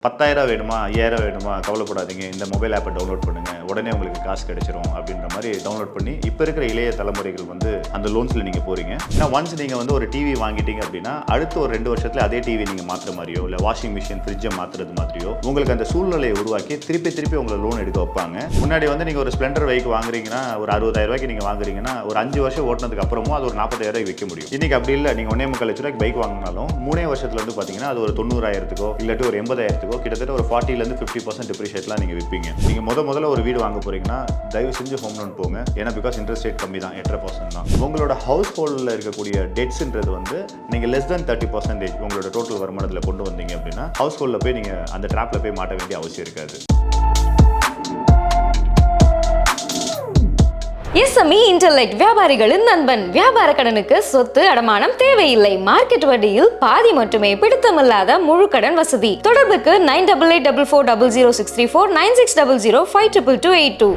10,000 வேணுமா 5,000 வேணுமா கவலைப்படாதீங்க, இந்த மொபைல் ஆப்பை டவுன்லோட் பண்ணுங்க, உடனே உங்களுக்கு காசு கிடைச்சிரும் அப்படின்ற மாதிரி டவுன்லோட் பண்ணி இப்போ இருக்கிற இளைய தலைமுறைகள் வந்து அந்த லோன்ஸில் நீங்கள் போறீங்க. ஏன்னா ஒன்ஸ் நீங்கள் வந்து ஒரு டிவி வாங்கிட்டீங்க அப்படின்னா அடுத்த ஒரு 2 வருஷத்துல அதே டிவி நீங்கள் மாற்றுற மாதிரியோ இல்லை வாஷிங் மிஷின் ஃப்ரிட்ஜை மாற்றுறது மாதிரியோ உங்களுக்கு அந்த சூழ்நிலையை உருவாக்கி திருப்பி உங்களை லோன் எடுக்க வைப்பாங்க. முன்னாடி வந்து நீங்கள் ஒரு ஸ்ப்ளெண்டர் பைக் வாங்குறீங்கன்னா ஒரு 60,000 ரூபாய்க்கு நீங்கள் வாங்குறீங்கன்னா ஒரு 5 வருஷம் ஓட்டினதுக்கு அப்புறமும் அது ஒரு 40,000 ரூபாய்க்கு விற்க முடியும். இன்னைக்கு அப்படி இல்லை, நீங்கள் 1.25 லட்ச ரூபாய்க்கு பைக் வாங்கினாலும் 3 வருஷத்துல வந்து பார்த்தீங்கன்னா அது ஒரு 90,000க்கோ இல்லாட்டி ஒரு 80,000க்கோ கிட்டத்தட்ட ஒரு 40% 50% டிப்ரிஷியேட்லாம் நீங்கள் விற்பீங்க. நீங்கள் முதல்ல ஒரு வீடு வாங்க போறீங்கன்னா தயவு செஞ்சு ஹோம் லோன் போங்க. ஏன்னா பிகாஸ் இன்ட்ரெஸ்ட் ரேட் கம்மி தான், 8.5% தான். உங்களோட ஹவுஸ் ஹோல்டில் இருக்கக்கூடிய டெட்ஸ்ன்றது வந்து நீங்கள் less than 30% உங்களோட டோட்டல் வருமானத்தில் கொண்டு வந்தீங்க அப்படின்னா ஹவுஸ் ஹோல்டில் போய் நீங்கள் அந்த ட்ராப்பில் போய் மாட்ட வேண்டிய அவசியம் இருக்காது. எஸ்எம்இ இன்டர்நெட் வியாபாரிகளின் நண்பன். வியாபார கடனுக்கு சொத்து அடமானம் தேவையில்லை. மார்க்கெட் வட்டியில் பாதி மட்டுமே. பிடித்தமில்லாத முழு கடன் வசதி. தொடர்புக்கு 9884400634 9600522282.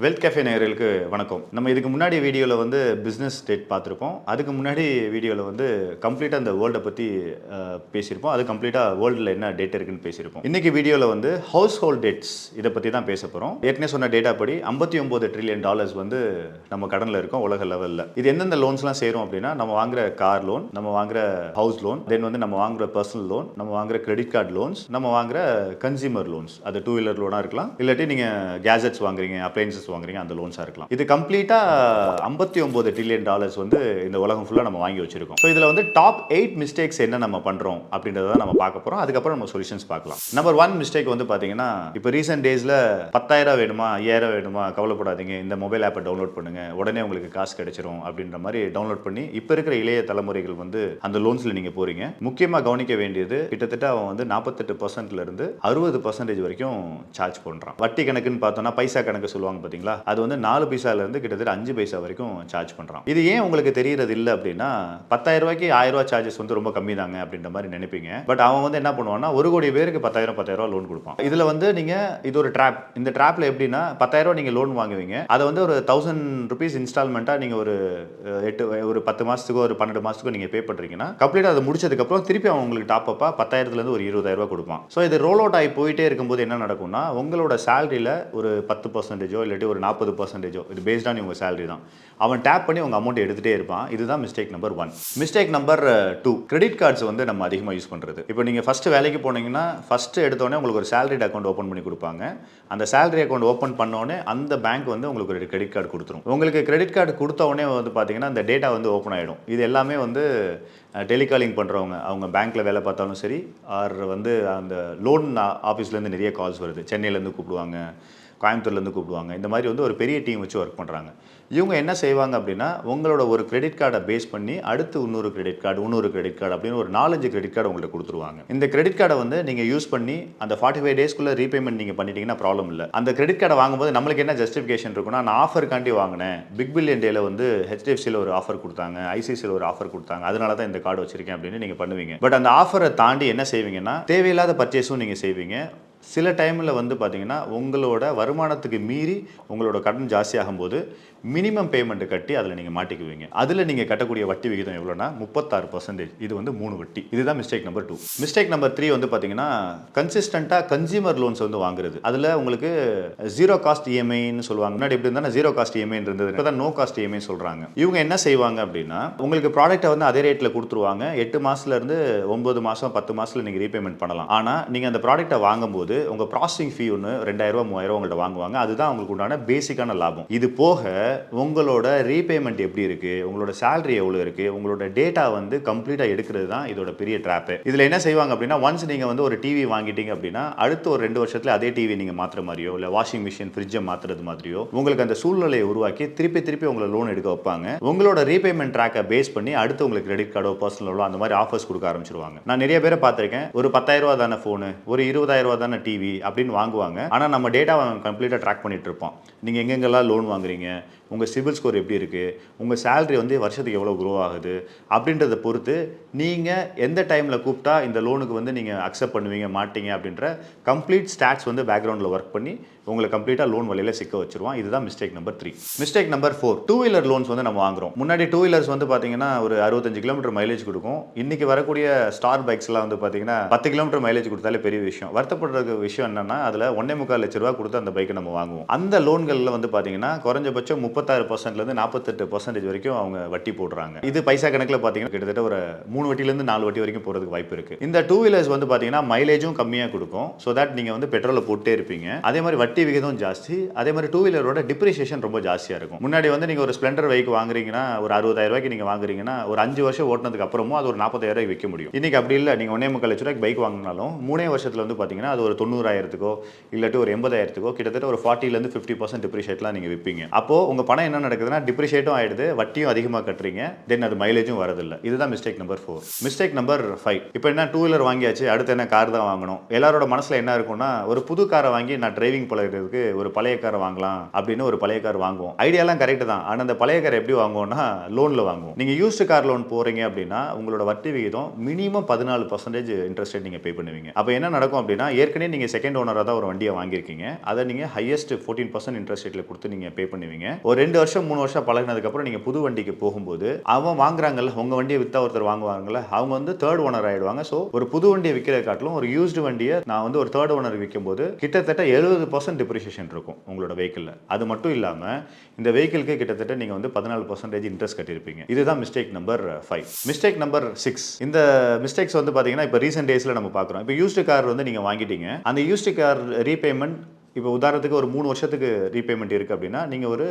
வெல்த் கேஃபே நேயர்களுக்கு வணக்கம். நம்ம இதுக்கு முன்னாடி வீடியோவில் வந்து பிஸ்னஸ் டேட் பார்த்துருப்போம். அதுக்கு முன்னாடி வீடியோவில் வந்து கம்ப்ளீட்டாக அந்த வேர்ல்டை பற்றி பேசியிருப்போம். அது கம்ப்ளீட்டாக வேர்ல்டில் என்ன டேட் இருக்குன்னு பேசியிருப்போம். இன்றைக்கி வீடியோவில் வந்து ஹவுஸ் ஹோல்ட் டேட்ஸ் இதை பற்றி தான் பேச போகிறோம். ஏற்கனவே சொன்ன டேட்டா படி $59 trillion வந்து நம்ம கடனில் இருக்கோம் உலக லெவலில். இது எந்தெந்த லோன்ஸ்லாம் சேரும் அப்படின்னா நம்ம வாங்குற கார் லோன், நம்ம வாங்குற ஹவுஸ் லோன், தென் வந்து நம்ம வாங்குற பர்சனல் லோன், நம்ம வாங்குற கிரெடிட் கார்டு லோன்ஸ், நம்ம வாங்குற கன்சியூமர் லோன்ஸ், அது 2 வீலர் லோனாக இருக்கலாம், இல்லாட்டி நீங்கள் கேஜெட்ஸ் வாங்குறீங்க, அப்ளைன்சஸ் வாங்குறீங்க, அந்த லோன்ஸா இருக்கலாம். இது கம்ப்ளீட்டா $59 trillion வந்து இந்த உலகம் ஃபுல்லா நம்ம வாங்கி வச்சிருக்கோம். சோ இதுல வந்து டாப் 8 மிஸ்டேக்ஸ் என்ன நம்ம பண்றோம் அப்படின்றத நம்ம பார்க்க போறோம். அதுக்கப்புறம் நம்ம சொல்யூஷன்ஸ் பார்க்கலாம். நம்பர் 1 மிஸ்டேக் வந்து பாத்தீங்கன்னா இப்போ ரீசெண்ட் டேஸ்ல 10,000 வேணுமா 5,000 வேணுமா கவலைப்படாதீங்க, இந்த மொபைல் ஆப்பை டவுன்லோட் பண்ணுங்க, உடனே உங்களுக்கு காசு கிடைச்சிரும் அப்படின்ற மாதிரி டவுன்லோட் பண்ணி இப்போ இருக்கிற இளைய தலைமுறைகள் வந்து அந்த லோன்ஸ்ல நீங்க போறீங்க. முக்கியமா கவனிக்க வேண்டியது கிட்டத்தட்ட அவன் வந்து 48% இருந்து 60% வரைக்கும் சார்ஜ் பண்றான். வட்டி கணக்குன்னு பார்த்தோம்னா பைசா கணக்கு சொல்லுவாங்க பாத்தீங்களா, அது வந்து 4 பைசால இருந்து கிட்டத்தட்ட 5 பைசா வரைக்கும் சார்ஜ் பண்றான். இது ஏன் உங்களுக்கு தெரியறது இல்லை அப்படின்னா 10,000 ரூபாய்க்கு 1,000 ரூபாய் சார்ஜஸ் வந்து ரொம்ப கம்மி தாங்க அப்படின்ற மாதிரி நினைப்பீங்க. பட் அவன் வந்து என்ன பண்ணுவான்னா 1 கோடி பேருக்கு 10,000 லோன் கொடுப்பான். இதுல வந்து நீங்க இது ஒரு ட்ராப். இந்த ட்ராப்ல எப்படின்னா 10,000 ரூபாய் நீங்க லோன் வாங்குவீங்க, அதை வந்து ஒரு 1,000 rupees இன்ஸ்டால்மெண்ட்டா நீங்க ஒரு 10 மாசத்துக்கோ ஒரு 12 மாசத்துக்கோ நீங்க பே பண்றீங்கன்னா கம்ப்ளீட்டா அதை முடிச்சதுக்கு அப்புறம் திருப்பி அவன் உங்களுக்கு டாப் அப்பா 10,000 இருந்து ஒரு 20,000 ரூபாய் கொடுப்பான். ஸோ இது ரோல் அவுட் ஆகி போயிட்டே இருக்கும்போது என்ன நடக்கும்னா உங்களோட சேலரியில ஒரு 10% இல்லாட்டி ஒரு 40%, இது பேஸ்ட் ஆன் உங்க சேலரி தான், அவன் டேப் பண்ணி உங்க அமௌண்ட் எடுத்துட்டே இருப்பான். இதுதான் mistake number 1. Mistake number 2, credit cards வந்து நம்ம அதிகமாக யூஸ் பண்றது. இப்போ நீங்க ஃபர்ஸ்ட் வேலைக்கு போனீங்கன்னா ஃபர்ஸ்ட் எடுத்தோடனே உங்களுக்கு ஒரு சேலரி அக்கௌண்ட் ஓப்பன் பண்ணி கொடுப்பாங்க. அந்த சேலரி அக்கௌண்ட் ஓப்பன் பண்ணோடனே அந்த பேங்க் வந்து உங்களுக்கு ஒரு கிரெடிட் கார்டு கொடுத்துரும். உங்களுக்கு கிரெடிட் கார்டு கொடுத்த உடனே வந்து பார்த்தீங்கன்னா அந்த டேட்டா வந்து ஓப்பன் ஆகிடும். இது எல்லாமே வந்து டெலிகாலிங் பண்ணுறவங்க, அவங்க பேங்க்கில் வேலை பார்த்தாலும் சரி, ஆர் வந்து அந்த லோன் ஆஃபீஸ்லேருந்து நிறைய கால்ஸ் வருது, சென்னையிலேருந்து கூப்பிடுவாங்க, கோயம்புத்தூர்லேருந்து கூப்பிடுவாங்க. இந்த மாதிரி வந்து ஒரு பெரிய டீம் வச்சு ஒர்க் பண்ணுறாங்க. இவங்க என்ன செய்வாங்க அப்படின்னா உங்களோட ஒரு கிரெடிட் கார்டை பேஸ் பண்ணி அடுத்து இன்னொரு கிரெடிட் கார்டு அப்படின்னு ஒரு 4-5 கிரெடிட் கார்டு உங்களுக்கு கொடுத்துருவாங்க. இந்த கிரெடிட் கார்டை வந்து நீங்கள் யூஸ் பண்ணி அந்த 45 டேஸ்க்குள்ளே ரீபேமெண்ட் நீங்கள் பண்ணிட்டீங்கன்னா ப்ராப்ளம் இல்லை. அந்த கிரெடிட் கார்டை வாங்கும்போது நம்மளுக்கு என்ன ஜஸ்டிஃபிகேஷன் இருக்குன்னா, நான் ஆஃபருக்காண்டி வாங்கினேன், பிக் பில்லியன் டேல வந்து ஹெச்டிஎஃப்சியில் ஒரு ஆஃபர் கொடுத்தாங்க, ஐசிசியில் ஒரு ஆஃபர் கொடுத்தாங்க, அதனால தான் இந்த கார்டு வச்சிருக்கேன் அப்படின்னு நீங்கள் பண்ணுவீங்க. பட் அந்த ஆஃபரை தாண்டி என்ன செய்வீங்கன்னா தேவையில்லாத பர்ச்சேஸும் நீங்கள் செய்வீங்க. சில டைமில் வந்து பார்த்தீங்கன்னா உங்களோட வருமானத்துக்கு மீறி உங்களோட கடன் ஜாஸ்தியாகும் போது மினிமம் பேமெண்ட் கட்டி அதில் நீங்கள் மாட்டிக்குவீங்க. அதில் நீங்கள் கட்டக்கூடிய வட்டி விகிதம் எவ்வளோனா 36%. இது வந்து 3 வட்டி. இதுதான் மிஸ்டேக் நம்பர் 2. மிஸ்டேக் நம்பர் 3 வந்து பார்த்தீங்கன்னா கன்சிஸ்டண்ட்டாக கன்சியூமர் லோன்ஸ் வந்து வாங்குறது. அதில் உங்களுக்கு ஜீரோ காஸ்ட் இஎம்ஐன்னு சொல்லுவாங்க. முன்னாடி எப்படி இருந்தால் ஜீரோ காஸ்ட் இஎம்ஐ இருந்தது, இப்போ தான் நோ காஸ்ட் இஎம்ஐ சொல்கிறாங்க. இவங்க என்ன செய்வாங்க அப்படின்னா உங்களுக்கு ப்ராடக்ட்டை வந்து அதே ரேட்டில் கொடுத்துருவாங்க. 8 மாதத்துலேருந்து 9 மாதம் 10 மாதத்தில் நீங்கள் ரீபேமெண்ட் பண்ணலாம். ஆனால் நீங்கள் அந்த ப்ராடக்ட்டை வாங்கும்போது உங்கள் ப்ராசஸிங் ஃபீ ஒன்று 2,000 3,000 உங்கள்கிட்ட வாங்குவாங்க. அதுதான் உங்களுக்கு உண்டான பேசிக்கான லாபம். இது போக உங்களோட ரீபேமெண்ட் எப்படி இருக்கு, உங்களோட சேலரி எவ்வளோ இருக்கு, உங்களோட டேட்டா வந்து கம்ப்ளீட்டாக எடுக்கிறது தான் இதோட பெரிய ட்ராப்பு. இதில் என்ன செய்வாங்க அப்படின்னா ஒன்ஸ் நீங்கள் வந்து ஒரு டிவி வாங்கிட்டீங்க அப்படின்னா அடுத்த ஒரு 2 வருஷத்துல அதே டிவி நீங்கள் மாற்றுற மாதிரியோ இல்லை வாஷிங் மிஷின் ஃப்ரிட்ஜை மாற்றுறது மாதிரியோ உங்களுக்கு அந்த சூழ்நிலையை உருவாக்கி திருப்பி உங்களை லோன் எடுக்க வைப்பாங்க. உங்களோட ரீபேமெண்ட் ட்ராக்கை பேஸ் பண்ணி அடுத்து உங்களுக்கு கிரெடிட் கார்டோ பர்சனலோ அந்த மாதிரி ஆஃபர்ஸ் கொடுக்க ஆரம்பிச்சிருவாங்க. நான் நிறைய பேரை பார்த்துருக்கேன், ஒரு 10,000 ரூபா தானே ஃபோனு, ஒரு 20,000 ரூபா தானே டிவி அப்படின்னு வாங்குவாங்க. ஆனால் நம்ம டேட்டாவை கம்ப்ளீட்டாக ட்ராக் பண்ணிட்டு இருப்போம். நீங்கள் எங்கெங்கெல்லாம் லோன் வாங்குறீங்க, உங்கள் சிபில் ஸ்கோர் எப்படி இருக்குது, உங்கள் சேலரி வந்து வருஷத்துக்கு எவ்வளோ க்ரோ ஆகுது அப்படின்றத பொறுத்து நீங்கள் எந்த டைமில் கூப்பிட்டா இந்த லோனுக்கு வந்து நீங்கள் அக்செப்ட் பண்ணுவீங்க மாட்டீங்க அப்படின்ற கம்ப்ளீட் ஸ்டாட்ஸ் வந்து பேக்ரவுண்டில் ஒர்க் பண்ணி உங்களை கம்ப்ளீட்டாக லோன் வழியில் சிக்க வச்சிருவான். இதுதான் mistake number 3. Mistake number 4, two wheeler loans வந்து நம்ம வாங்குறோம். முன்னாடி டூ வீலர்ஸ் வந்து பார்த்தீங்கன்னா ஒரு 65 கிலோமீட்டர் மைலேஜ் கொடுக்கும். இன்னைக்கு வரக்கூடிய ஸ்டார் பைக்ஸ்லாம் வந்து பார்த்தீங்கன்னா 10 கிலோமீட்டர் மைலேஜ் கொடுத்தாலே பெரிய விஷயம். வருத்தப்படுற விஷயம் என்னன்னா அதில் 1.25 லட்ச ரூபா கொடுத்து அந்த பைக்கை நம்ம வாங்குவோம். அந்த லோன்களில் வந்து பார்த்தீங்கன்னா குறைஞ்சபட்சம் 36%லேருந்து 48% வரைக்கும் அவங்க வட்டி போடுறாங்க. இது பைசா கணக்கில் பார்த்தீங்கன்னா கிட்டத்தட்ட ஒரு 3 வட்டிலேருந்து 4 வட்டி வரைக்கும் போகிறதுக்கு வாய்ப்பு இருக்குது. இந்த டூ வீலர்ஸ் வந்து பார்த்தீங்கன்னா மைலேஜும் கம்மியாக கொடுக்கும். ஸோ தட் நீங்கள் வந்து பெட்ரோலை போட்டே இருப்பீங்க. அதே மாதிரி வட்டி விகிதம் ஜாஸ்தி. அதே மாதிரி டூ வீலரோட டிப்ரிசியேஷன் ரொம்ப ஜாஸ்தியாக இருக்கும். முன்னாடி வந்து நீங்கள் ஒரு ஸ்ப்ளெண்டர் பைக் வாங்குறீங்கன்னா ஒரு 60,000 ரூபாய்க்கு நீங்கள் வாங்குறீங்கன்னா ஒரு 5 வருஷம் ஓட்டினதுக்கு அப்புறமும் அது ஒரு 40,000 ரூபாய்க்கு விற்க முடியும். இன்னைக்கு அப்படி இல்லை. நீங்கள் 1.25 லட்ச ரூபாய்க்கு பைக் வாங்கினாலும் 3 வருஷத்தில் வந்து பார்த்தீங்கன்னா அது ஒரு 90,000க்கோ இல்லாட்டி ஒரு 80,000க்கோ கிட்டத்தட்ட ஒரு 40% 50% டிப்ரிஷியேட்லாம் நீங்கள் விற்பீங்க. அப்போ உங்கள் பணம் என்ன நடக்குதுன்னா டிப்ரிஷியேட்டும் ஆயிடுது, வட்டியும் அதிகமாக கட்டுறீங்க, தென் அது மைலேஜும் வரதில்லை. இதுதான் மிஸ்டேக் நம்பர் 4. மிஸ்டேக் நம்பர் 5, இப்போ என்ன டூ வீலர் வாங்கியாச்சு, அடுத்து என்ன கார் தான் வாங்கணும். எல்லாரோட மனசில் என்ன இருக்கும்னா ஒரு புது காரை வாங்கி நான் டிரைவிங் பழகிறதுக்கு ஒரு பழைய காரை வாங்கலாம் அப்படின்னு ஒரு பழைய கார் வாங்குவோம். ஐடியாலாம் கரெக்ட் தான். ஆனால் அந்த பழைய கார் எப்படி வாங்குவோம்னா லோனில் வாங்குவோம். நீங்கள் யூஸ்டு கார் லோன் போகிறீங்க அப்படின்னா உங்களோட வட்டி விகிதம் மினிமம் 14% இன்ட்ரெஸ்ட் ரேட் நீங்கள் பே பண்ணுவீங்க. அப்போ என்ன நடக்கும் அப்படின்னா ஏற்கனவே நீங்கள் செகண்ட் ஓனராக தான் ஒரு வண்டியை வாங்கியிருக்கீங்க, அதை நீங்கள் ஹையஸ்ட் 14% இன்ட்ரெஸ்ட் ரேட்டில் கொடுத்து நீங்கள் பே பண்ணுவீங்க. ஒரு 2 வருஷம் 3 வருஷம் பழகினதுக்கப்புறம் நீங்கள் புது வண்டிக்கு போகும்போது அவன் வாங்குறாங்கல்ல, உங்கள் வண்டியை விற்றா ஒருத்தர் வாங்குவாங்கல்ல, அவங்க வந்து தேர்ட் ஓனர் ஆகிடுவாங்க. ஸோ ஒரு புது வண்டியை விற்கிற காட்டிலும் ஒரு யூஸ்டு வண்டியை நான் வந்து ஒரு தேர்ட் ஓனருக்கு விற்கும்போது கிட்டத்தட்ட 70% டிப்ரிசியேஷன் இருக்கும் உங்களோட வெஹிக்கிளில். அது மட்டும் இல்லாமல் இந்த வெஹிக்கிளுக்கு கிட்டத்தட்ட நீங்கள் வந்து 14% இன்ட்ரெஸ்ட் கட்டியிருப்பீங்க. இதுதான் மிஸ்டேக் நம்பர் 5. மிஸ்டேக் நம்பர் 6, இந்த மிஸ்டேக்ஸ் வந்து பார்த்தீங்கன்னா இப்போ ரீசெண்ட் டேஸில் நம்ம பார்க்குறோம். இப்போ யூஸ்டு கார் வந்து நீங்கள் வாங்கிட்டீங்க, அந்த யூஸ்டு கார் ரீபேமெண்ட் இப்போ உதாரணத்துக்கு ஒரு 3 வருஷத்துக்கு ரீபேமெண்ட் இருக்குது அப்படின்னா நீங்கள் ஒரு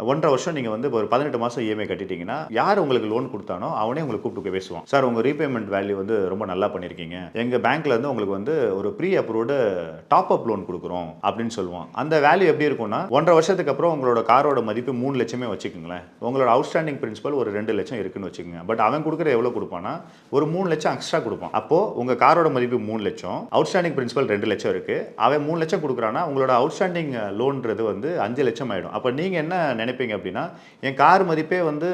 1.5 வருஷம் நீங்கள் வந்து ஒரு 18 மாதம் இஎம்ஐ கட்டிட்டீங்கன்னா யார் உங்களுக்கு லோன் கொடுத்தானோ அவனே உங்களுக்கு கூப்பிட்டு பேசுவான். சார் உங்கள் ரீபேமெண்ட் வேல்யூ வந்து ரொம்ப நல்லா பண்ணியிருக்கீங்க, எங்கள் பேங்க்ல இருந்து உங்களுக்கு வந்து ஒரு pre approved top up loan கொடுக்குறோம் அப்படின்னு சொல்லுவான். அந்த வேல்யூ எப்படி இருக்கும்னா 1.5 வருஷத்துக்கு அப்புறம் உங்களோட காரோட மதிப்பு 3 லட்சமே வச்சுக்கோங்களேன், உங்களோட அவுட்ஸ்டாண்டிங் பிரின்சிபல் ஒரு 2 லட்சம் இருக்குன்னு வச்சுக்கோங்க. பட் அவன் கொடுக்குற எவ்வளோ கொடுப்பான்னா ஒரு 3 லட்சம் எக்ஸ்ட்ரா கொடுப்பான். அப்போது உங்கள் காரோட மதிப்பு 3 லட்சம், அவுட்ஸ்டாண்டிங் பிரின்சிபல் 2 லட்சம் இருக்குது, அவன் 3 லட்சம் கொடுக்குறான்னா உங்களோட அவுட்ஸ்டாண்டிங் லோன்றது வந்து 5 லட்சம் ஆகிடும். அப்போ நீங்கள் என்ன நினைப்பீங்க அப்படின்னா என் கார் மதிப்பே வந்து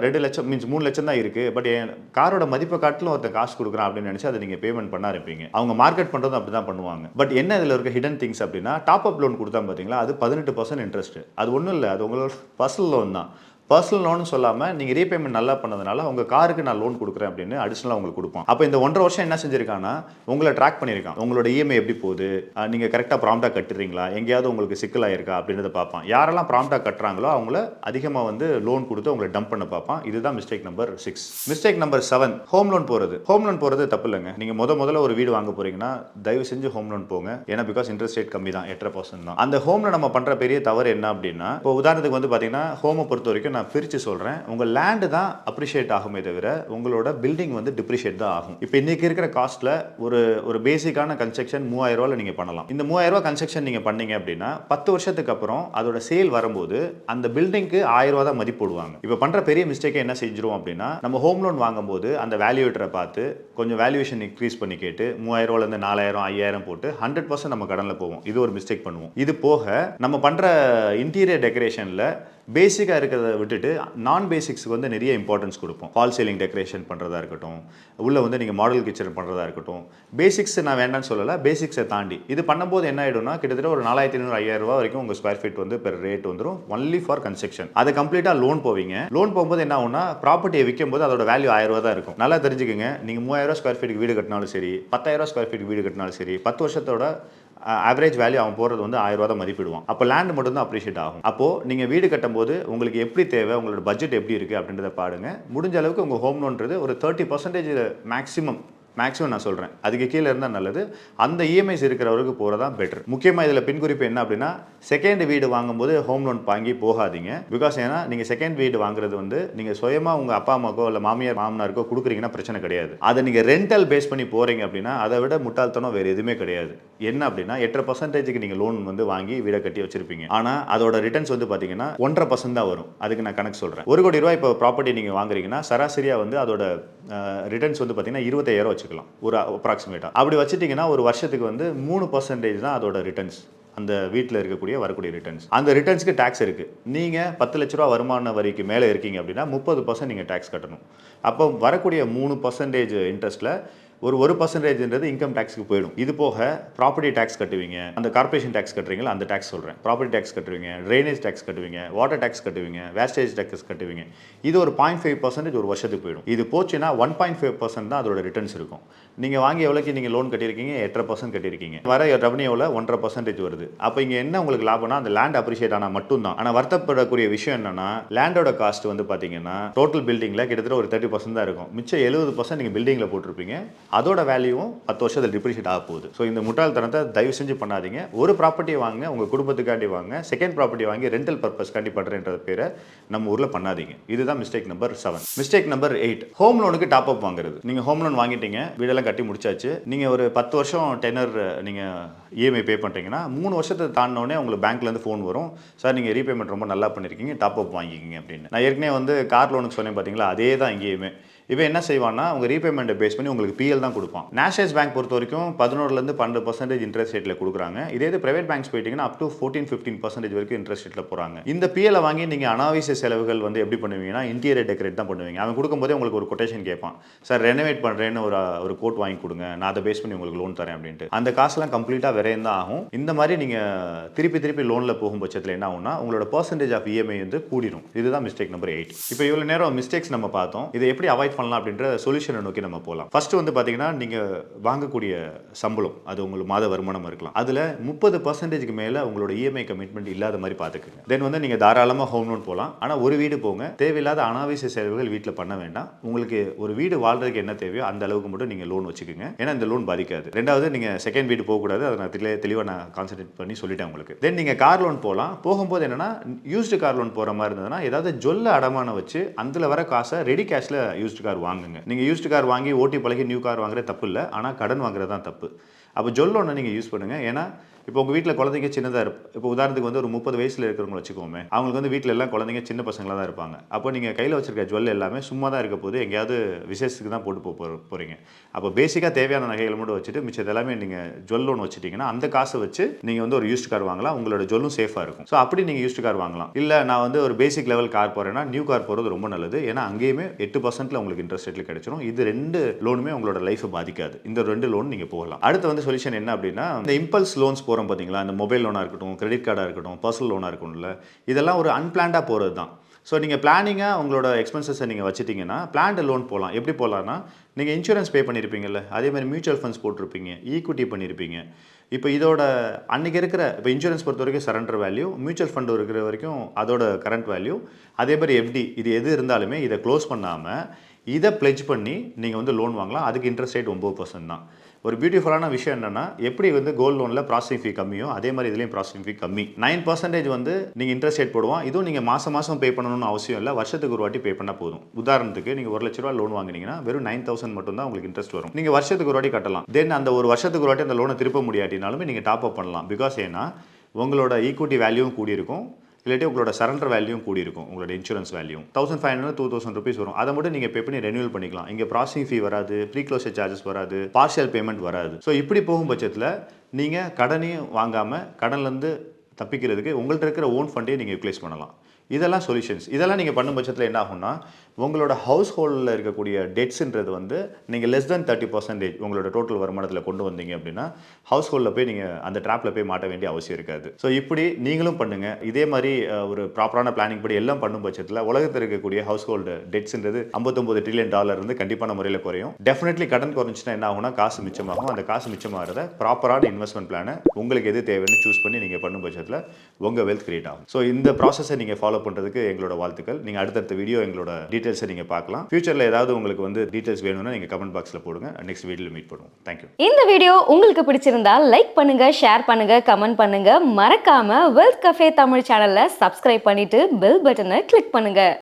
2 லட்சம் மீன்ஸ் 3 லட்சம் தான் இருக்குது, பட் என் காரோட மதிப்பை காட்டிலும் ஒருத்தர் காசு கொடுக்குறான் அப்படின்னு நினச்சி அதை நீங்கள் பேமெண்ட் பண்ண ஆரம்பிப்பீங்க. அவங்க மார்க்கெட் பண்ணுறதும் அப்படி தான் பண்ணுவாங்க. பட் என்ன இதில் இருக்க ஹிடன் திங்ஸ் அப்படின்னா டாப் அப் லோன் கொடுத்தா பார்த்தீங்களா அது 18% இன்ட்ரெஸ்ட். அது ஒன்றும் இல்லை, அது உங்களோட பர்சனல் லோன் தான். பர்சனல் லோன் சொல்லாமல் நீங்கள் ரீபேமெண்ட் நல்லா பண்ணதுனால உங்கள் காருக்கு நான் லோன் கொடுக்குறேன் அப்படின்னு அடிஷனலாக உங்களுக்கு கொடுப்பான். அப்போ இந்த 1.5 வருஷம் என்ன செஞ்சிருக்கான்னா உங்களை ட்ராக் பண்ணியிருக்கான். உங்களோட இஎம்ஐ எப்படி போகுது, நீங்கள் கரெக்டாக ப்ராம்ப்டாக கட்டுறீங்களா, எங்கேயாவது உங்களுக்கு சிக்கலாயிருக்கா அப்படின்றத பார்ப்பான். யாரெல்லாம் ப்ராம்ப்டாக கட்டுறாங்களோ அவங்கள அதிகமாக வந்து லோன் கொடுத்து உங்களை டம்ப் பண்ண பார்ப்பான். இதுதான் mistake number 6. Mistake number 7, home loan போகிறது. ஹோம் லோன் போகிறது தப்பு இல்லைங்க. நீங்கள் முதல்ல ஒரு வீடு வாங்க போகிறீங்கன்னா தயவு செஞ்சு ஹோம் லோன் போங்க. ஏன்னா பிகாஸ் இன்ட்ரெஸ்ட் ரேட் கம்மி தான், 8% தான். அந்த ஹோமில் நம்ம பண்ணுற பெரிய தவறு என்ன அப்படின்னா இப்போ உதாரணத்துக்கு வந்து பார்த்தீங்கன்னா ஹோமை பொறுத்த வரைக்கும் நான் பிரித்து சொல்கிறேன், உங்கள் லேண்டு தான் அப்ரிஷியேட் ஆகுமே தவிர உங்களோட பில்டிங் வந்து டிப்ரிஷியேட் தான் ஆகும். இப்போ இன்னைக்கு இருக்கிற காஸ்ட்டில் ஒரு பேசிக்கான கன்ஸ்ட்ரக்ஷன் 3000 ரூபாயில் நீங்கள் பண்ணலாம். இந்த 3000 ரூபா கன்ஸ்ட்ரக்ஷன் நீங்கள் பண்ணீங்க அப்படின்னா 10 வருஷத்துக்கு அப்புறம் அதோட சேல் வரும்போது அந்த பில்டிங்க்கு 1000 ரூபா தான் மதிப்பு போடுவாங்க. இப்போ பண்ணுற பெரிய மிஸ்டேக்கை என்ன செஞ்சிருவோம் அப்படின்னா நம்ம ஹோம் லோன் வாங்கும்போது அந்த வேல்யூவேட்டரை பார்த்து கொஞ்சம் வேல்யூவேஷன் இன்க்ரீஸ் பண்ணி கேட்டு 3000 ரூபாயிலேருந்து 4000 5000 போட்டு 100% நம்ம கடனில் போவோம். இது ஒரு மிஸ்டேக் பண்ணுவோம். இது போக நம்ம பண்ணுற இன்டீரியர் டெக்கரேஷனில் பேசிக்காக இருக்கிறத விட்டுட்டு நான் பேசிக்ஸுக்கு வந்து நிறைய இம்பார்ட்டன்ஸ் கொடுப்போம். ஃபால் சீலிங் டெக்கரேஷன் பண்ணுறதா இருக்கட்டும், உள்ளே வந்து நீங்கள் மாடல் கிச்சன் பண்ணுறதா இருக்கட்டும், பேசிக்ஸ் நான் வேண்டாம்னு சொல்லலை, பேசிக்ஸை தாண்டி இது பண்ணும்போது என்ன ஆகிடும்னா கிட்டத்தட்ட ஒரு 4500 5000 ரூபா வரைக்கும் உங்கள் ஸ்கொயர் ஃபீட் வந்து பெர் ரேட் வந்துடும் ஒன்லி ஃபார் கன்ஸ்ட்ரக்ஷன். அதை கம்ப்ளீட்டாக லோன் போவீங்க. லோன் போகும்போது என்ன ஆகும்னா ப்ராப்பர்ட்டியை விற்கும் போது அதோட வேல்யூ 1000 ரூபா தான் இருக்கும். நல்லா தெரிஞ்சுக்கங்க, நீங்கள் 3000 ஸ்கொயர் ஃபீட்டுக்கு வீடு கட்டினாலும் சரி, 10000 ஸ்கொயர் ஃபீட்டுக்கு வீடு கட்டினாலும் சரி, 10 வருஷத்தோட ஆவரேஜ் வேல்யூ அவன் போகிறது வந்து 1000 ரூபா தான் மதிப்பிடுவான். அப்போ லேண்ட் மட்டும் தான் அப்ரிஷியேட் ஆகும். அப்போது நீங்கள் வீடு கட்டும்போது உங்களுக்கு எப்படி தேவை, உங்களோட பட்ஜெட் எப்படி இருக்குது அப்படின்றத பாருங்க. முடிஞ்ச அளவுக்கு உங்கள் ஹோம் லோன்றது ஒரு 30% மேக்ஸிமம் நான் சொல்கிறேன், அதுக்கு கீழே இருந்தால் நல்லது. அந்த இஎம்ஐஸ் இருக்கிறவருக்கு போகிறதா பெட்டர். முக்கியமாக இதில் பின்குறிப்பு என்ன அப்படின்னா செகண்ட் வீடு வாங்கும்போது ஹோம் லோன் வாங்கி போகாதீங்க. பிகாஸ் ஏன்னா நீங்கள் செகண்ட் வீடு வாங்குறது வந்து நீங்கள் சுயமாக உங்கள் அப்பா அம்மாக்கோ இல்லை மாமியார் மாமனாருக்கோ கொடுக்குறீங்கன்னா பிரச்சனை கிடையாது. அதை நீங்கள் ரெண்டல் பேஸ் பண்ணி போகிறீங்க அப்படின்னா அதை விட முட்டாள்தனம் வேறு எதுவுமே கிடையாது. என்ன அப்படின்னா 8% நீங்கள் லோன் வந்து வாங்கி வீடை கட்டி வச்சிருப்பீங்க. ஆனால் அதோட ரிட்டர்ன்ஸ் வந்து பார்த்தீங்கன்னா 1.5% தான் வரும். அதுக்கு நான் கணக்கு சொல்கிறேன். 1 கோடி ரூபாய் இப்போ ப்ராப்பர்ட்டி நீங்கள் வாங்குறீங்கன்னா சராசரியாக வந்து அதோட ரிட்டர்ன்ஸ் வந்து பார்த்தீங்கன்னா 25000 வச்சுக்கலாம் ஒரு அப்ராக்சிமேட்டாக. அப்படி வச்சுட்டிங்கன்னா ஒரு வருஷத்துக்கு வந்து 3% தான் அதோட ரிட்டர்ன்ஸ். அந்த வீட்டில் இருக்கக்கூடிய வரக்கூடிய ரிட்டர்ன்ஸ். அந்த ரிட்டர்ன்ஸ்க்கு டேக்ஸ் இருக்குது. நீங்கள் 10 லட்ச ரூபா வருமான வரிக்கு மேலே இருக்கீங்க அப்படின்னா 30% நீங்கள் டேக்ஸ் கட்டணும். அப்போ வரக்கூடிய 3% இன்ட்ரெஸ்ட்டில் ஒரு 1%ன்றது இன்கம் டேக்ஸ்க்கு போயிடும். இது போக ப்ராப்பர்ட்டி டேக்ஸ் கட்டுவீங்க, அந்த கார்பரேஷன் டேக்ஸ் கட்டுறீங்களா அந்த டேக்ஸ் சொல்கிறேன், ப்ராப்பர்ட்டி டேக்ஸ் கட்டுவீங்க, ட்ரைனேஜ் டேக்ஸ் கட்டுவீங்க, வாட்டர் டேக்ஸ் கட்டுவீங்க, வேஸ்டேஜ் டேக்ஸ் கட்டுவீங்க. இது ஒரு 0.5% ஒரு வருஷத்துக்கு போயிடும். இது போச்சுன்னா 1.5% தான் அதோட ரிட்டர்ன்ஸ் இருக்கும். நீங்கள் வாங்கி எவ்வளோக்கு நீங்கள் லோன் கட்டியிருக்கீங்க? 8.5% கட்டியிருக்கீங்க. வர ரெவன்யூவில் 1.5% வருது. அப்போ இங்கே என்ன உங்களுக்கு லாபம்னா அந்த லேண்ட் அப்ரிஷியேட் ஆனால் மட்டும்தான். ஆனால் வருத்தப்படக்கூடிய விஷயம் என்னன்னா லேண்டோட காஸ்ட் வந்து பார்த்தீங்கன்னா டோட்டல் பில்டிங்கில் கிட்டத்தட்ட ஒரு 30% தான் இருக்கும். மிச்சம் 70% நீங்கள் பில்டிங்கில் போட்டிருப்பீங்க. அதோட வேல்யூவும் 10 வருஷத்தில் டிப்ரிஷியேட் ஆக போகுது. ஸோ இந்த முட்டாள்தனத்தை தயவு செஞ்சு பண்ணாதீங்க. ஒரு ப்ராப்பர்ட்டியை வாங்க, உங்கள் குடும்பத்துக்காண்டி வாங்க. செகண்ட் ப்ராப்பர்ட்டி வாங்கி ரெண்டல் பர்பஸ்க்காண்டி பண்ணுறேன்ற பேரை நம்ம ஊரில் பண்ணாதீங்க. இதுதான் mistake number 7. Mistake number 8, home லோனுக்கு டாப் அப் வாங்குறது. நீங்கள் ஹோம் லோன் வாங்கிட்டீங்க, வீடெல்லாம் கட்டி முடிச்சாச்சு. நீங்கள் ஒரு 10 வருஷம் டெனர் நீங்கள் இஎம்ஐ பே பண்ணுறீங்கன்னா 3 வருஷத்தை தாண்டினோடனே உங்களுக்கு பேங்க்லேருந்து ஃபோன் வரும், சார் நீங்கள் ரீபேமெண்ட் ரொம்ப நல்லா பண்ணியிருக்கீங்க, டாப் அப் வாங்கிக்கிங்க அப்படின்னு. நான் ஏற்கனவே வந்து கார் லோனுக்கு சொன்னேன் பார்த்தீங்களா, அதே தான் இங்கேயுமே. இப்போ என்ன செய்வான்னா உங்கள் ரீபேமெண்ட்டை பேஸ் பண்ணி உங்களுக்கு பிஎல் தான் கொடுப்பான். நேஷனல்ஸ் பேங்க் பொறுத்த வரைக்கும் 11லேருந்து 12% இன்ட்ரெஸ்ட் ரேட்டில் கொடுக்குறாங்க. இதே இது பிரைவேட் பேங்க்ஸ் போயிட்டீங்கன்னா அப் டு 14-15% வரைக்கும் இன்ட்ரெஸ்ட் ரேட்டில் போகிறாங்க. இந்த பிஎலை வாங்கி நீங்கள் அனாவசிய செலவுகள் வந்து எப்படி பண்ணுவீங்கன்னா இன்டீரியர் டெக்கரேட் தான் பண்ணுவீங்க. அவன் கொடுக்கும்போதே உங்களுக்கு ஒரு கொட்டேஷன் கேட்பான், சார் ரெனோவேட் பண்ணுறேன்னு ஒரு கோட் வாங்கி கொடுங்க, நான் அதை பேஸ் பண்ணி உங்களுக்கு லோன் தரேன் அப்படின்ட்டு. அந்த காசுலாம் கம்ப்ளீட்டாக விரையும் தான் ஆகும். இந்த மாதிரி நீங்கள் திருப்பி லோனில் போகும் பட்சத்தில் என்ன ஆகும்னா உங்களோட பர்சன்டேஜ் ஆஃப் இஎம்ஐ வந்து கூடிடும். இதுதான் மிஸ்டேக் நம்பர் 8. இப்போ இவ்வளோ நேரம் மிஸ்டேக்ஸ் நம்ம பார்த்தோம். இதை எப்படி அவாய்ட் பண்ணலாம் அப்படின்ற சொல்யூஷனை நோக்கி நம்ம போகலாம். ஃபர்ஸ்ட் வந்து பார்த்தீங்கன்னா நீங்கள் வாங்கக்கூடிய சம்பளம் அது உங்களுக்கு மாத வருமானம் இருக்கலாம், அதில் 30%க்கு மேலே உங்களோட இஎம்ஐ கமிட்மெண்ட் இல்லாத மாதிரி பார்த்துக்குங்க. தென் வந்து நீங்கள் தாராளமாக ஹோம் லோன் போகலாம். ஆனால் ஒரு வீடு போங்க, தேவையில்லாத அனாவசிய செலவுகள் வீட்டில் பண்ண வேண்டாம். உங்களுக்கு ஒரு வீடு வாழ்றதுக்கு என்ன தேவையோ அந்த அளவுக்கு மட்டும் நீங்கள் லோன் வச்சுக்கோங்க. ஏன்னா இந்த லோன் பாதிக்காது. ரெண்டாவது நீங்கள் செகண்ட் வீடு போகக்கூடாது, அதை நான் தெளிவாக நான் கான்சென்ட்ரேட் பண்ணி சொல்லிட்டேன் உங்களுக்கு. தென் நீங்கள் கார் லோன் போகலாம். போகும்போது என்னன்னா யூஸ்டு கார் லோன் போகிற மாதிரி இருந்ததுன்னா ஏதாவது ஜொல்ல அடமானம் வச்சு அதில் வர காசை ரெடி கேஷில் யூஸ்டு கார் வாங்குங்க. நீங்கள் யூஸ்டு கார் வாங்கி ஓட்டி பழகி நியூ கார் வாங்குறது தப்பு இல்லை, ஆனால் கடன் வாங்குறது தான் தப்பு. அப்போ ஜொல் லோனை நீங்கள் யூஸ் பண்ணுங்கள். ஏன்னா இப்போ உங்கள் வீட்டில் குழந்தைங்க சின்னதாக இப்போ உதாரணத்துக்கு வந்து ஒரு 30 வயசில் இருக்கிறவங்க வச்சுக்கோமே, அவங்களுக்கு வந்து வீட்டில் எல்லாம் குழந்தைங்க சின்ன பசங்களாக தான் இருப்பாங்க. அப்போ நீங்கள் கையில் வச்சிருக்க ஜுவல் எல்லாமே சும்மா தான் இருக்க போது, எங்கேயாவது விசேஷத்துக்கு தான் போட்டு போகிறீங்க. அப்போ பேசிக்காக தேவையான நகைகளை மட்டும் வச்சுட்டு மிச்சது எல்லாமே நீங்கள் ஜுவல் லோன் வச்சுட்டிங்கன்னா அந்த காசை வச்சு நீங்கள் வந்து ஒரு யூஸ்டு கார் வாங்கலாம். உங்களோட ஜுவலும் சேஃபாக இருக்கும். ஸோ அப்படி நீங்கள் யூஸ்டு கார் வாங்கலாம். இல்லை நான் வந்து ஒரு பேசிக் லெவல் கார் போகிறேன்னா நியூ கார் போகிறது ரொம்ப நல்லது. ஏன்னா அங்கேயுமே 8% உங்களுக்கு இன்ட்ரெஸ்ட் ரேட்டில் கிடைச்சிடும். இது 2 லோனுமே உங்களோட லைஃபை பாதிக்காது. இந்த 2 லோன் நீங்கள் போகலாம். அடுத்து வந்து சொல்யூஷன் என்ன அப்படின்னா இந்த இம்பல்ஸ் லோன்ஸ் போகிறோம் பார்த்தீங்களா, இந்த மொபைல் லோனாக இருக்கட்டும், கிரெடிட் கார்டாக இருக்கட்டும், பர்சனல் லோனாக இருக்கணும்ல, இதெல்லாம் ஒரு அன்பிளான்டாக போகிறது தான். ஸோ நீங்கள் பிளானிங்காக உங்களோட எக்ஸ்பென்சஸை நீங்கள் வச்சுட்டிங்கன்னா பிளான்டு லோன் போகலாம். எப்படி போகலான்னா நீங்கள் இன்சூரன்ஸ் பே பண்ணியிருப்பீங்கல்ல, அதே மாதிரி மியூச்சுவல் ஃபண்ட்ஸ் போட்டிருப்பீங்க, ஈக்விட்டி பண்ணியிருப்பீங்க. இப்போ இதோட அன்றைக்கி இருக்கிற இப்போ இன்சூரன்ஸ் பொறுத்த வரைக்கும் சரண்டர் வேல்யூ, மியூச்சுவல் ஃபண்டு இருக்கிற வரைக்கும் அதோட கரண்ட் வேல்யூ, அதே மாதிரி எஃப்டி, இது எது இருந்தாலுமே இதை க்ளோஸ் பண்ணாமல் இதை பிளெட்ஜ் பண்ணி நீங்கள் வந்து லோன் வாங்கலாம். அதுக்கு இன்ட்ரெஸ்ட் ரேட் 9% தான். ஒரு பியூட்டிஃபுல்லான விஷயம் என்னன்னா எப்படி வந்து கோல்டு லோனில் ப்ராசஸிங் ஃபீ கம்மியோ அதே மாதிரி இதுலேயும் ப்ராசஸிங் ஃபீ கம்மி. 9% வந்து நீங்கள் இன்ட்ரெஸ்ட் ரேட் போடுவோம். இதுவும் நீங்கள் மாதம் பே பண்ணணும்னு அவசியம் இல்லை, வருஷத்துக்கு ஒரு வாட்டி பே பண்ணால் போதும். உதாரணத்துக்கு நீங்கள் 1 லட்ச ரூபா லோன் வாங்கினீங்கன்னா வெறும் 9,000 மட்டும் தான் உங்களுக்கு இன்ட்ரெஸ்ட் வரும். நீங்கள் வருஷத்துக்கு ஒரு வாட்டி கட்டலாம். தென் அந்த ஒரு வருஷத்துக்கு ஒரு வாட்டி அந்த லோனை திருப்ப முடியாட்டினாலுமே நீங்கள் டாப் அப் பண்ணலாம். பிகாஸ் ஏன்னா உங்களோட ஈக்விட்டி வேல்யூவும் கூடியிருக்கும், இல்லாட்டி உங்களோட சரண்டர் வேல்யூவும் கூடி இருக்கும். உங்களோட இன்சூரன்ஸ் வேல்யூ 1,500-2,000 rupees வரும். அதை மட்டும் நீங்கள் பே பண்ணி ரெனியூவல் பண்ணிக்கலாம். இங்கே ப்ராசஸிங் ஃபீ வராது, ப்ரீ க்ளோசர் சார்ஜஸ் வராது, பார்ஷியல் பேமெண்ட் வராது. ஸோ இப்படி போகும் பட்சத்தில் நீங்கள் கடனையும் வாங்காமல் கடன்லேருந்து தப்பிக்கிறதுக்கு உங்கள்கிட்ட இருக்கிற ஓன் ஃபண்டையும் நீங்கள் யூட்டிலைஸ் பண்ணலாம். இதெல்லாம் சொல்யூஷன்ஸ். இதெல்லாம் நீங்கள் பண்ணும் பட்சத்தில் என்ன ஆகும்னா உங்களோட ஹவுஸ் ஹோல்டில் இருக்கக்கூடிய டெட்ஸுன்றது வந்து நீங்கள் லெஸ் தென் 30% உங்களோட டோட்டல் வருமானத்தில் கொண்டு வந்தீங்க அப்படின்னா ஹவுஸ் ஹோல்டில் போய் நீங்கள் அந்த ட்ராப்பில் போய் மாட்ட வேண்டிய அவசியம் இருக்காது. ஸோ இப்படி நீங்களும் பண்ணுங்கள். இதே மாதிரி ஒரு ப்ராப்பரான பிளானிங் படி எல்லாம் பண்ணும் பட்சத்தில் உலகத்தில் இருக்கக்கூடிய ஹவுஸ் ஹோல்டு டெட்ஸுன்றது $59 trillion இருந்து கண்டிப்பான முறையில் குறையும். டெஃபினெட்லி கடன் குறைஞ்சின்னா என்ன ஆகும்னா காசு மிச்சமாகும். அந்த காசு மிச்சமாகிறத ப்ராப்பரான இன்வெஸ்ட்மெண்ட் பிளானை உங்களுக்கு எது தேவைன்னு சூஸ் பண்ணி நீங்கள் பண்ணும் பட்சத்தில் உங்கள் வெல்த் கிரியேட் ஆகும். ஸோ இந்த ப்ராசஸை நீங்கள் ஃபாலோ பண்ணுறதுக்கு எங்களோட வாழ்த்துக்கள். நீங்கள் அடுத்தடுத்த வீடியோ எங்களோட டீட்டெயில்ஸை நீங்கள் பார்க்கலாம். ஃபியூச்சரில் ஏதாவது உங்களுக்கு வந்து டீட்டெயில்ஸ் வேணும்னா நீங்கள் கமெண்ட் பாக்ஸில் போடுங்க. நெக்ஸ்ட் வீடியோவில் மீட் பண்ணுவோம். தேங்க்யூ. இந்த வீடியோ உங்களுக்கு பிடிச்சிருந்தா லைக் பண்ணுங்க, ஷேர் பண்ணுங்க, கமெண்ட் பண்ணுங்க. மறக்காம வெல்த் கஃபே தமிழ் சேனலை சப்ஸ்கிரைப் பண்ணிட்டு பெல் பட்டனை கிளிக் பண்ணுங்க.